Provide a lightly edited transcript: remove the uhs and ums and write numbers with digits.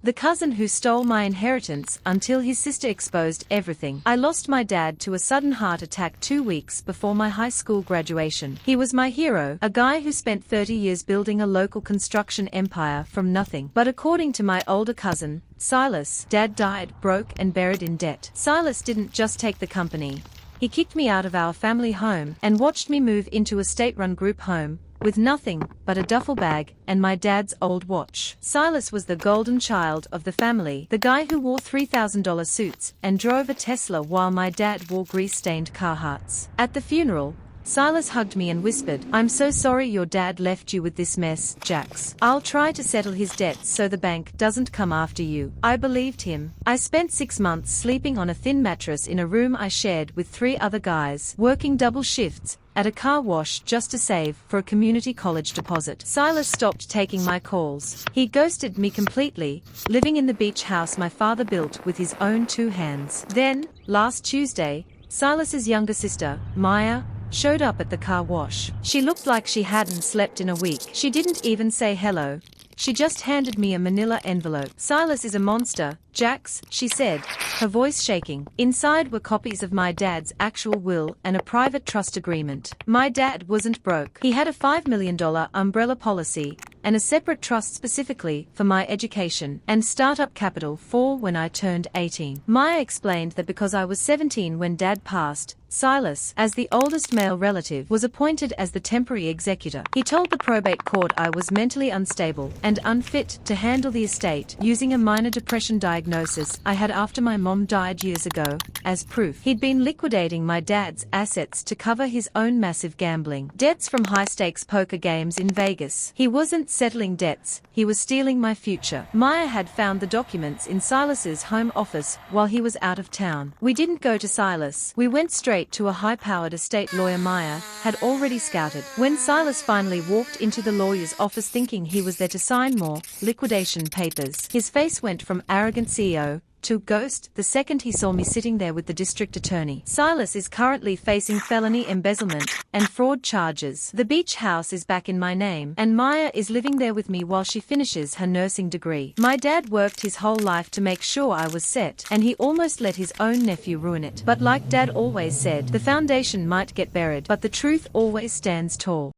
The cousin who stole my inheritance until his sister exposed everything. I lost my dad to a sudden heart attack 2 weeks before my high school graduation. He was my hero, a guy who spent 30 years building a local construction empire from nothing. But according to my older cousin, Silas, Dad died broke and buried in debt. Silas didn't just take the company. He kicked me out of our family home and watched me move into a state-run group home, with nothing but a duffel bag and my dad's old watch. Silas was the golden child of the family, the guy who wore $3,000 suits and drove a Tesla while my dad wore grease-stained Carhartts. At the funeral, Silas hugged me and whispered, "I'm so sorry your dad left you with this mess, Jax. I'll try to settle his debts so the bank doesn't come after you." I believed him. I spent 6 months sleeping on a thin mattress in a room I shared with 3 other guys, working double shifts at a car wash just to save for a community college deposit. Silas stopped taking my calls. He ghosted me completely, living in the beach house my father built with his own 2 hands. Then, last Tuesday, Silas's younger sister, Maya, showed up at the car wash. She looked like she hadn't slept in a week. She didn't even say hello. She just handed me a manila envelope. "Silas is a monster, Jax," she said, her voice shaking. Inside were copies of my dad's actual will and a private trust agreement. My dad wasn't broke. He had a $5 million umbrella policy and a separate trust specifically for my education and startup capital for when I turned 18. Maya explained that because I was 17 when Dad passed, Silas, as the oldest male relative, was appointed as the temporary executor. He told the probate court I was mentally unstable and unfit to handle the estate, using a minor depression diagnosis I had after my mom died years ago as proof. He'd been liquidating my dad's assets to cover his own massive gambling debts from high-stakes poker games in Vegas. He wasn't settling debts, he was stealing my future. Maya had found the documents in Silas's home office while he was out of town. We didn't go to Silas. We went straight to a high-powered estate lawyer Maya had already scouted. When Silas finally walked into the lawyer's office thinking he was there to sign more liquidation papers, his face went from arrogant CEO to ghost the second he saw me sitting there with the district attorney. Silas is currently facing felony embezzlement and fraud charges. The beach house is back in my name, and Maya is living there with me while she finishes her nursing degree. My dad worked his whole life to make sure I was set, and he almost let his own nephew ruin it. But like Dad always said, the foundation might get buried, but the truth always stands tall.